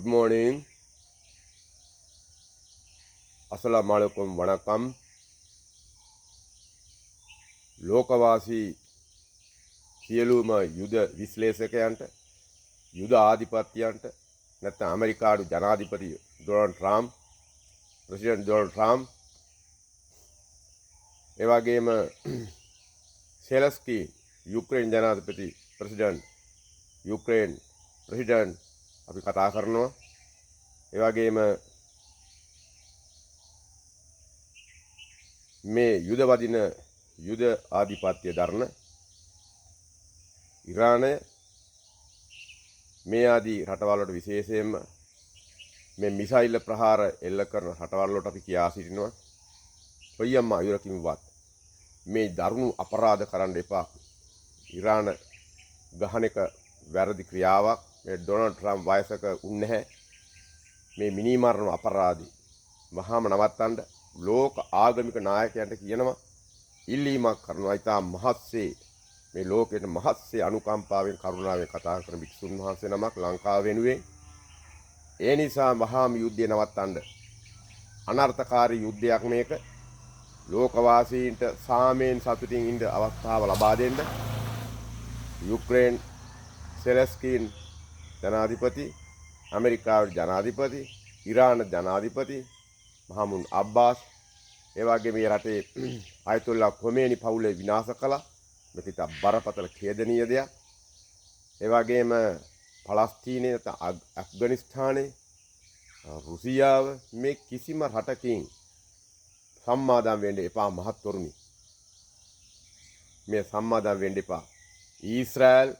Good morning, அஸ்ஸலாமு அலைக்கும், வணக்கம். ලෝකවාසී සියලුම යුද විශ්ලේෂකයන්ට, යුද ආධිපත්‍යයන්ට, නැත්නම් ඇමරිකානු ජනාධිපති Donald Trump, president Donald Trump, ඒ වගේම සෙලස්කී යුක්‍රේන් ජනාධිපති යුක්‍රේන් ප්‍රෙසිඩන්ට් අපි කතා කරනවා. ඒ වගේම මේ යුද වදින යුද ආධිපත්‍ය දරන ඉරානය මේ ආදී රටවල්වලට විශේෂයෙන්ම මේ මිසයිල් ප්‍රහාර එල්ල කරන රටවල්වලට අපි කියා සිටිනවා, කොයියම් අයුරකින්වත් මේ දරුණු අපරාධ කරන්න එපා. ඉරාන ගහන එක වැරදි ක්‍රියාවක්. මේ ඩොනල්ඩ් ට්‍රම්ප් වයසක උන් නැහැ. මේ මිනිමරණ අපරාධي වහාම නවත්තන්න ලෝක ආගමික නායකයන්ට කියනවා, ඉල්ලීමක් කරනවා. ඉතා මහත්සේ මේ ලෝකෙට මහත්සේ අනුකම්පාවෙන් කරුණාවෙන් කතා කරන භික්ෂුන් වහන්සේ නමක් ලංකාව වෙනුවෙන්. ඒ නිසා වහාම යුද්ධය නවත්තන්න. අනර්ථකාරී යුද්ධයක් මේක. ලෝකවාසීන්ට සාමයෙන් සතුටින් ඉන්න අවස්ථාව ලබා දෙන්න. යුක්‍රේන් සෙලස්කීන් ජනාධිපති, ඇමරිකාවේ ජනාධිපති, ඉරාන ජනාධිපති මහමුන් අබ්බාස්, ඒ වගේ මේ රටේ අයතුල්ලා කොමේනි පවුලේ විනාශ කළා. මේක ඉතා බරපතල ඛේදනීය දෙයක්. ඒ වගේම පලස්තීනයේ, ඇෆ්ගනිස්තානයේ, රුසියාව, මේ කිසිම රටකින් සම්මාදම් වෙන්න එපා මහත්වරුනි. මේ සම්මාදම් වෙන්න එපා. ඊශ්‍රායල්,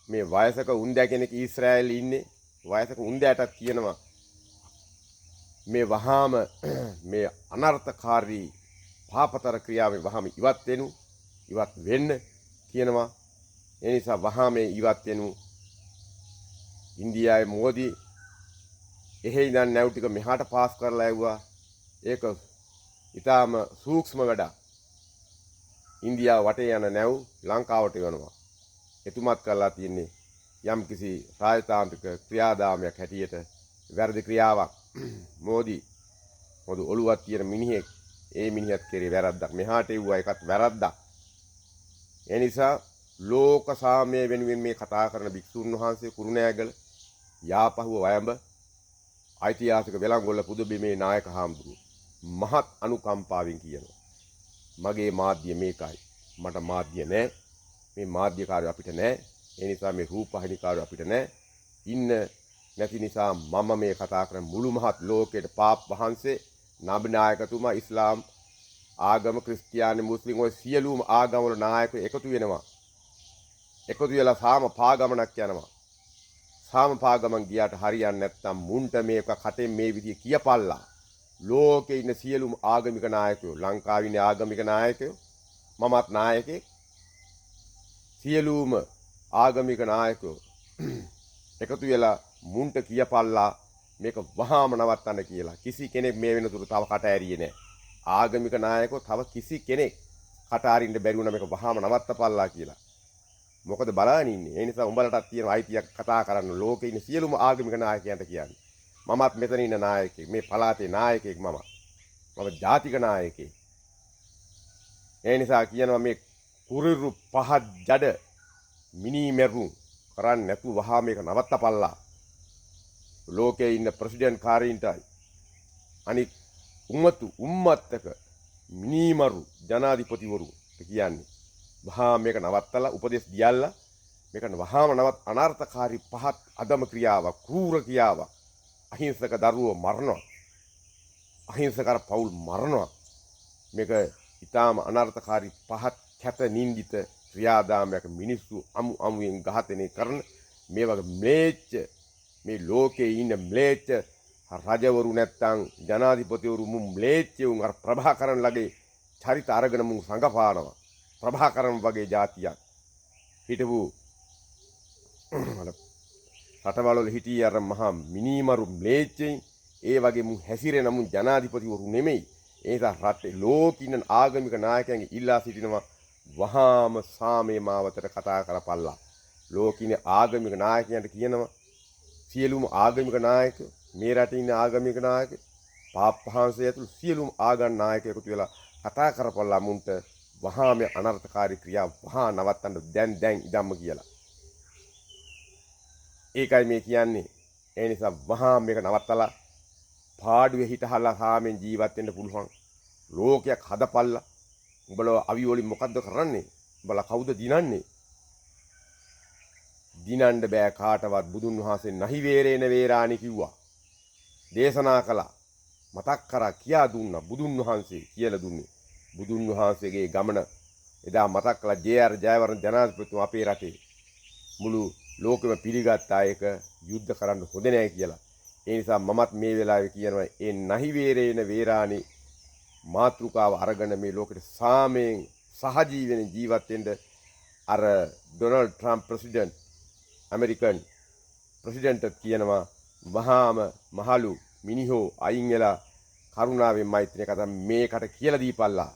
මේ වයසක උන්දෑ කෙනෙක් ඊශ්‍රායල් ඉන්නේ. වයසක උන්දෑටත් කියනවා මේ වහාම මේ අනර්ථකාරී පාපතර ක්‍රියාවෙන් වහාම ඉවත් වෙන්න කියනවා. ඒ නිසා වහාම ඉවත් වෙනු. ඉන්දියාවේ මෝදි එහෙ ඉඳන් නැව් ටික මෙහාට පාස් කරලා ඇව්වා. ඒක ඊටාම සූක්ෂම වැඩක්. ඉන්දියාව වටේ යන නැව් ලංකාවට යනවා. එතුමත් කරලා තියෙන්නේ යම්කිසි රාජතාන්ත්‍රික ක්‍රියාදාමයක් හැටියට වැරදි ක්‍රියාවක්. මෝදි ඔළුවක් තියෙන මිනිහෙක්. ඒ මිනිහත් කෙරේ වැරද්දක්. මෙහාට එව්වා, එකත් වැරද්දක්. ඒ නිසා ලෝක සාමය වෙනුවෙන් මේ කතා කරන භික්ෂුන් වහන්සේ කුරුණෑගල, යාපහුව, වයඹ ඓතිහාසික වෙළංගොල්ල පුදබිමේ නායක හාමුදුරුවෝ මහත් අනුකම්පාවෙන් කියනවා, මගේ මාධ්‍ය මේකයි. මට මාධ්‍ය නැහැ. මේ මාධ්‍යකාරයෝ අපිට නැහැ. ඒ නිසා මේ රූපවාහිනිකාරයෝ අපිට නැහැ. ඉන්න නැති නිසා මම මේ කතා කරන මුළු මහත් ලෝකයට පාප් වහන්සේ, නබි නායකතුමා, ඉස්ලාම් ආගම, ක්‍රිස්තියානි, මුස්ලිම් ඔය සියලුම ආගම්වල නායකයෝ එකතු වෙනවා. එකතු වෙලා සාම පාගමනක් යනවා. සාම පාගමන් ගියාට හරියන්නේ නැත්නම් මුන්ට මේක කටෙන් මේ විදිය කියපල්ලා. ලෝකේ ඉන්න සියලුම ආගමික නායකයෝ, ලංකාවේ ඉන්න ආගමික නායකයෝ, මමත් නායකයෙක්, සියලුම ආගමික නායකයෝ එකතු වෙලා මුන්ට කියපල්ලා මේක වහාම නවත්තන්න කියලා. කිසි කෙනෙක් මේ වෙනතුරු තව කට ඇරියේ නැහැ. ආගමික නායකයෝ තව කිසි කෙනෙක් කට අරින්න බැරි වුණා මේක වහාම නවත්තපල්ලා කියලා. මොකද බලන්න ඉන්නේ. ඒ නිසා උඹලටත් තියෙන අයිතියක් කතා කරන්න ලෝකේ ඉන්න සියලුම ආගමික නායකයන්ට කියන්නේ. මමත් මෙතන ඉන්න නායකයෙක්. මේ පළාතේ නායකයෙක් මම. මම ජාතික නායකයෙක්. ඒ නිසා කියනවා මේ කුරිරු පහත් ජඩ මිනිමෙරු කරන්නේ නැතුව වහා මේක නවත්තපල්ලා. ලෝකේ ඉන්න ප්‍රෙසිඩන්ට් කාරීන්ටයි අනිත් උම්මත්තක මිනිමරු ජනාධිපතිවරු කියන්නේ වහා මේක නවත්තලා උපදෙස් දියල්ලා මේක වහාම නවත්. අනර්ථකාරී පහත් අදම ක්‍රියාවක්, කෲර ක්‍රියාවක්. අහිංසක දරුවෝ මරනවා, අහිංසකර පවුල් මරනවා. මේක ඊටාම අනර්ථකාරී පහත් කැත නින්දිත ක්‍රියාදාමයක මිනිස්සු අමුයෙන් ඝාතනය කරන මේ වගේ ම්ලේච්ඡ, මේ ලෝකේ ඉන්න ම්ලේච්ඡ රජවරු නැත්තම් ජනාධිපතිවරු ම්ලේච්ඡයුන් අර ප්‍රභාකරන් ලගේ චරිත අරගෙන මුන් සංගපානවා. ප්‍රභාකරන් වගේ જાතියක් හිටපු රටවල හිටිය අර මහා මිනිමරු ම්ලේච්ඡයින් ඒ වගේ මුන් හැසිරෙන මුන් ජනාධිපතිවරු නෙමෙයි. ඒ නිසා රටේ ලෝකින්න ආගමික නායකයන්ගේ ඉල්ලා සිටිනවා වහාම සාමයේ මාවතට කතා කරපල්ලා. ලෝකින ආගමික නායකයන්ට කියනවා සියලුම ආගමික නායකයෝ මේ රටේ ඉන්න ආගමික නායකයෝ පාප්පහන්සේ ඇතුළු සියලුම ආගම් නායකයෝ එකතු වෙලා කතා කරපළා මුන්ට වහා මේ අනර්ථකාරී ක්‍රියා වහා නවත්තන්න දැන් ඉදම්ම කියලා. ඒකයි මේ කියන්නේ. ඒ නිසා වහා මේක නවත්තලා පාඩුවේ හිටහලා සාමෙන් ජීවත් වෙන්න පුළුවන් ලෝකයක් හදපල්ලා. උඹලා අවි වලින් මොකද්ද කරන්නේ? උඹලා කවුද දිනන්නේ? දිනන්න බෑ කාටවත්. බුදුන් වහන්සේ නහි වේරේන වේරාණි කිව්වා. දේශනා කළා. මතක් කරා කියා දුන්නා. බුදුන් වහන්සේ කියලා දුන්නේ. බුදුන් වහන්සේගේ ගමන එදා මතක් කළා. ජේ.ආර්. ජයවර්ධන ජනාධිපතිතුමා අපේ රටේ මුළු ලෝකෙම පිළිගත්තා ඒක යුද්ධ කරන්න හොඳ නැහැ කියලා. ඒ නිසා මමත් මේ වෙලාවේ කියනවා ඒ නහි වේරේන වේරාණි මාතෘකාව අරගෙන මේ ලෝකෙට සාමයෙන් සහජීවන ජීවත් වෙන්න අර Donald Trump president American president කියනවා වහාම මහලු මිනිහෝ අයින් වෙලා කරුණාවෙන් මෛත්‍රිය කතා මේකට කියලා දීපල්ලා.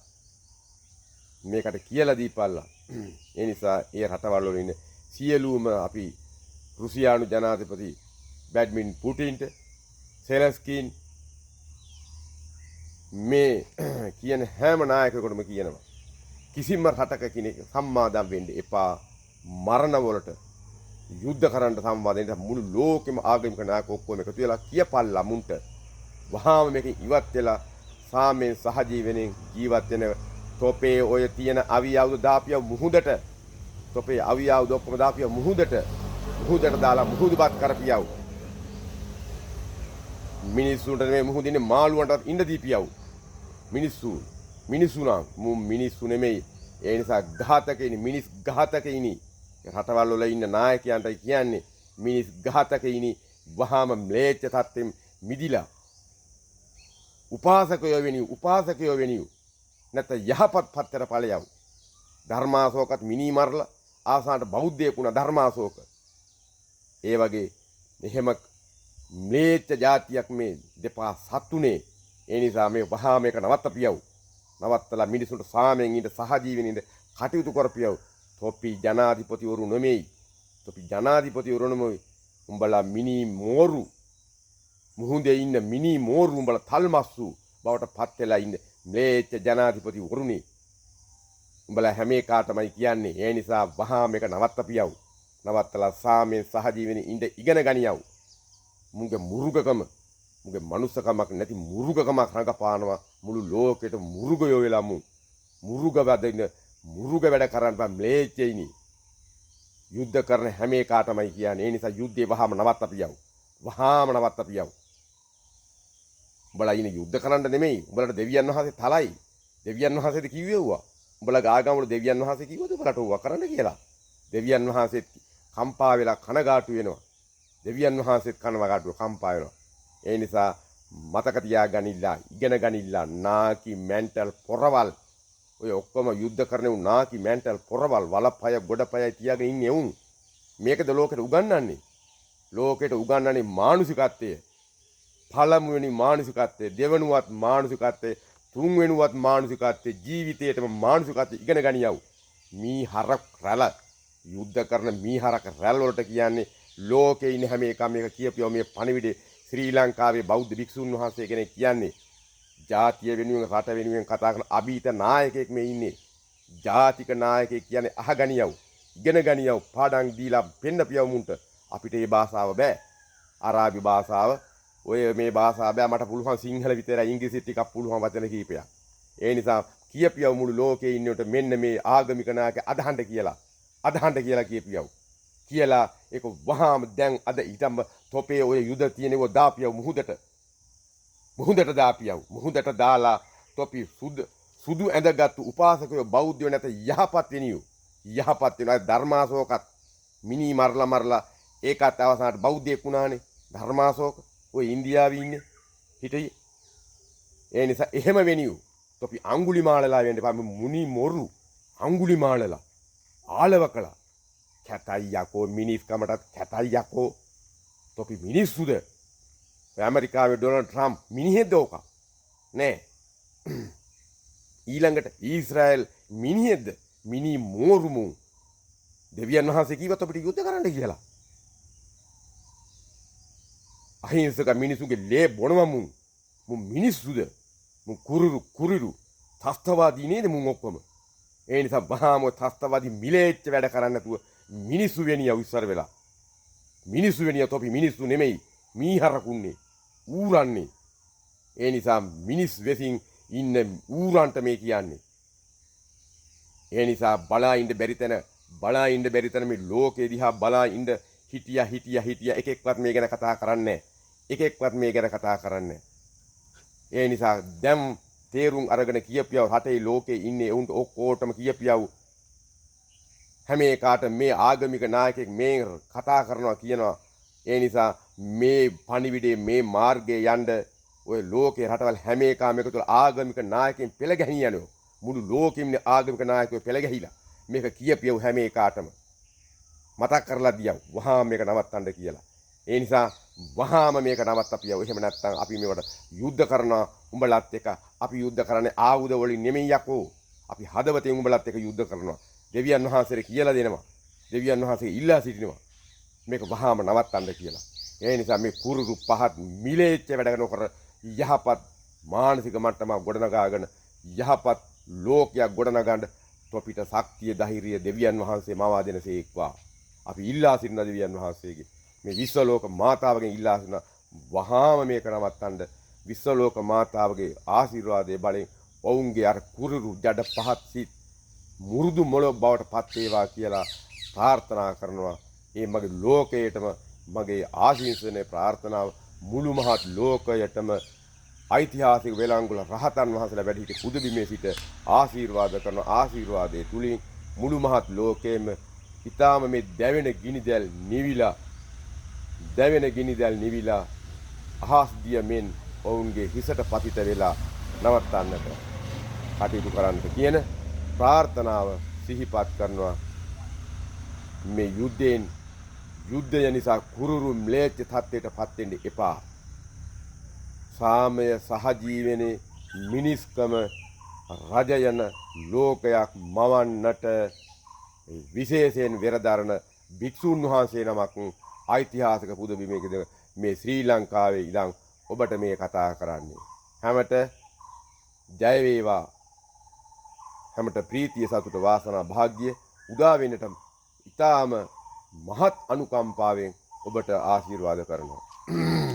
මේකට කියලා දීපල්ලා. ඒ නිසා ඒ රටවල් වල ඉන්න සියලුම අපි රුසියානු ජනාධිපති බැඩ්මින් පුටින්ට සෙලස්කින් මේ කියන හැම නායකයෙකුටම කියනවා කිසිම රටක කෙනෙක් සම්මාදම් වෙන්න එපා. මරණ වලට යුද්ධ කරන්න සම්වාදයෙන් මුළු ලෝකෙම ආගමික නායකයෝ ඔක්කොම එකතු වෙලා කියපල්ලා මුන්ට වහාම මේකෙන් ඉවත් වෙලා සාමයෙන් සහජීවනෙන් ජීවත් වෙන තොපේ ඔය තියෙන අවියවුද දාපිය මුහුදට තොපේ අවියවුද ඔක්කොම දාපිය මුහුදට දාලා මුහුදුපත් කරපියව මිනිස්සුන්ට මේ මුහුදින්නේ මාළුවන්ටත් ඉන්න දීපියව මිනිස්සු නම් මිනිස්සු නෙමෙයි. ඒ නිසා ඝාතකයිනි මිනිස් ඝාතකයිනි. රටවල් වල ඉන්න නායකයන්ට කියන්නේ මිනිස් ඝාතකයිනි. වහාම ම්ලේච්ඡ තත්ත්වෙම් මිදිලා උපාසකයෝ වෙනියු නැත්නම් යහපත් පත්තර ඵලයව ධර්මාශෝකත් මිනී මරලා ආසාවට බෞද්ධයෙක් වුණා ධර්මාශෝක. ඒ වගේ මෙහෙම ම්ලේච්ඡ જાතියක් මේ දෙපා සතුනේ. ඒ නිසා මේ වහා මේක නවත්තපියව. නවත්තලා මිනිසුන්ට සාමයෙන් ඉඳ සහජීවීන් ඉඳ කටයුතු කරපියව. තොපි ජනාධිපතිවරු නෙමෙයි. තොපි ජනාධිපතිවරු නෙමෙයි. උඹලා මිනි මෝරු මුහුදේ ඉන්න මිනි මෝරු උඹලා තල්මස්සු බවට පත් වෙලා ඉන්න ම්ලේච්ඡ ජනාධිපතිවරුනේ. උඹලා හැම එකටමයි කියන්නේ. ඒ නිසා වහා මේක නවත්තපියව. නවත්තලා සාමයෙන් සහජීවීන් ඉඳ ඉගෙන ගනියව. මුගේ මුරුගකම මුගේ මනුස්සකමක් නැති මුරුගකමක් රඟපානවා මුළු ලෝකෙට මුරුගයෝ වෙලා මුරුග වැඩින මුරුග වැඩ කරන් බෑ ම්ලේච්චයිනි. යුද්ධ කරන හැම එකටමයි කියන්නේ. ඒ නිසා යුද්ධේ වහාම නවත්තපියව. වහාම නවත්තපියව. උඹලා ඉන්නේ යුද්ධ කරන්න නෙමෙයි. උඹලට දෙවියන් වහන්සේ තලයි. දෙවියන් වහන්සේද කිව්වෙව්වා. උඹලා ගාගම වල දෙවියන් වහන්සේ කිව්වද උඹලට ඕවා කරන්න කියලා. දෙවියන් වහන්සේත් කම්පා වෙලා කනගාටු වෙනවා. දෙවියන් වහන්සේත් කනගාටු කම්පා වෙනවා. ඒ නිසා මතක තියාගනිලා ඉගෙන ගනිලා නාකි මෙන්ටල් පොරවල් ඔය ඔක්කොම යුද්ධ කරන්නේ නාකි මෙන්ටල් පොරවල් වලපය ගොඩපයයි තියාගෙන ඉන්නේ උන්. මේකද ලෝකෙට උගන්වන්නේ. ලෝකෙට උගන්වන්නේ මානසිකත්වය. පළමුවෙනි මානසිකත්වය, දෙවෙනුවත් මානසිකත්වය, තුන්වෙනුවත් මානසිකත්වය, ජීවිතේටම මානසිකත්වය ඉගෙන ගනියව. මීහරක් රැළ යුද්ධ කරන මීහරක රැළ වලට කියන්නේ ලෝකේ ඉන්න හැම එකම මේක කියපියව මේ පණිවිඩේ ශ්‍රී ලංකාවේ බෞද්ධ භික්ෂුන් වහන්සේ කෙනෙක් කියන්නේ ජාතිය වෙනුවෙන් රට වෙනුවෙන් කතා කරන අභීත නායකයෙක් මේ ඉන්නේ. ජාතික නායකයෙක් කියන්නේ අහගනියව, ඉගෙන ගනියව, පාඩම් දීලා පෙන්නපියව මුන්ට. අපිට මේ භාෂාව බෑ. අරාබි භාෂාව ඔය මේ භාෂාව බෑ. මට පුළුවන් සිංහල විතරයි, ඉංග්‍රීසි ටිකක් පුළුවන් වචන කීපයක්. ඒ නිසා කියපියව මුළු ලෝකේ ඉන්නකොට මෙන්න මේ ආගමික නායක අදහන්න කියලා කියපියව. කියලා ඒක වහාම දැන් අද ඊටම තොපේ ඔය යුද තියෙනව දාපියව මුහුදට දාපියව. මුහුදට දාලා තොපි සුදු ඇඳගත්තු උපාසකයෝ බෞද්ධයෝ නැත යහපත් වෙනවා. ධර්මාශෝකත් මිනි මරලා ඒකත් අවසානට බෞද්ධයෙක් වුණානේ. ධර්මාශෝක ඔය ඉන්දියාවේ ඉන්නේ හිටියේ. ඒ නිසා එහෙම වෙනියු තොපි අඟුලිමාලලා වෙන්න එපා. මුනි මොරු අඟුලිමාලලා ආලවකලා කැතයි යකෝ මිනිස්කමටත් කැතයි යකෝ. තොපි මිනිස්සුද? ඇමරිකාවේ ඩොනල්ඩ් ට්‍රම්ප් මිනිහෙක්ද ඕක? නෑ. ඊළඟට ඊශ්‍රායල් මිනිහෙක්ද? මිනි මෝරුමු. දෙවියන් වහන්සේ කිව්වත් අපිට යුද්ධ කරන්න කියලා. අහිංසක මිනිසුන්ගේ ලේ බොනවා මුන් මිනිස්සුද මුන් කුරුරු ත්‍ස්තවාදී නේද මුන් ඔක්කොම ඒ නිසා වහාම ත්‍ස්තවාදී මිලේච්ච වැඩ කරන්න නැතුව මිනිස්සු වෙනියව ඉස්සර වෙලා මිනිස්සු වෙනිය තොපි මිනිස්සු නෙමෙයි මීහරකුන්නේ ඌරන්නේ ඒ නිසා මිනිස් වෙසින් ඉන්න ඌරන්ට මේ කියන්නේ ඒ නිසා බලා ඉන්න බැරි තැන මේ ලෝකේ දිහා බලා ඉන්න හිටියා එකෙක්වත් මේ ගැන කතා කරන්නේ ඒ නිසා දැන් තේරුම් අරගෙන කියපියව රටේ ලෝකේ ඉන්නේ උන්ට ඔක්කොටම කියපියව හැම එකාට මේ ආගමික නායකයෙක් මේ කතා කරනවා කියනවා ඒ නිසා මේ පණිවිඩේ මේ මාර්ගයේ යන්න ඔය ලෝකේ රටවල් හැම එකම එකතු ආගමික නායකයන් පෙළ ගැහියනෝ මුළු ලෝකෙම ආගමික නායකයෝ පෙළ ගැහිලා මේක කියපියව හැම එකාටම මතක් කරලා දියව වහාම මේක නවත්තන්න කියලා. ඒ නිසා වහාම මේක නවත්තපියව. එහෙම නැත්නම් අපි මේවට යුද්ධ කරනවා උඹලත් එක්ක. අපි යුද්ධ කරන්නේ ආයුධ වලින් නෙමෙයි යකෝ. අපි හදවතෙන් උඹලත් එක්ක යුද්ධ කරනවා. දෙවියන් වහන්සේට කියලා දෙනවා. දෙවියන් වහන්සේ ඉල්ලා සිටිනවා. මේක වහාම නවත්තන්න කියලා. ඒ නිසා මේ කුරුරු පහත් මිලේච්ච වැඩ නොකර යහපත් මානසික මට්ටමක් ගොඩනගාගෙන යහපත් ලෝකයක් ගොඩනගන්න තොපිට ශක්තිය ධෛර්යය දෙවියන් වහන්සේ මවා දෙනසේක්වා. අපි ඉල්ලා සිටින දෙවියන් වහන්සේගේ මේ විශ්ව ලෝක මාතාවගෙන් ඉල්ලා සිටින වහාම මේක නවත්තන්න විශ්ව ලෝක මාතාවගේ ආශිර්වාදයේ බලෙන් ඔවුන්ගේ අර කුරුරු ජඩ පහත් සිත් මුරුදු මොළොක් බවට පත් වේවා කියලා ප්‍රාර්ථනා කරනවා. ඒ මගේ ලෝකයටම මගේ ආශිර්වාදයේ ප්‍රාර්ථනාව මුළු මහත් ලෝකයටම ඓතිහාසික වෙලාංගුල රහතන් වහන්සේලා වැඩ සිටි පුදුබිමේ සිට ආශිර්වාද කරන ආශිර්වාදයේ තුලින් මුළු මහත් ලෝකෙම ඊටාම මේ දැවෙන ගිනිදැල් නිවිලා අහස් දිය මෙන් ඔවුන්ගේ හිසට පතිත වෙලා නවත්තන්නට කටයුතු කරන්නට කියන ප්‍රාර්ථනාව සිහිපත් කරනවා. මේ යුද්ධය නිසා කුරුරු ම්ලේච්ඡ තත්ත්වයට පත් වෙන්න එපා. සාමය සහජීවනයේ මිනිස්කම රජ යන ලෝකයක් මවන්නට විශේෂයෙන් වෙරදරන භික්ෂුන් වහන්සේ නමක් ඓතිහාසික පුදබිමේද මේ ශ්‍රී ලංකාවේ ඉඳන් ඔබට මේ කතා කරන්නේ. හැමත ජය වේවා. හැමත ප්‍රීතිය සතුට වාසනා භාග්‍ය උදා වෙන්නට ඊටාම මහත් අනුකම්පාවෙන් ඔබට ආශිර්වාද කරනවා.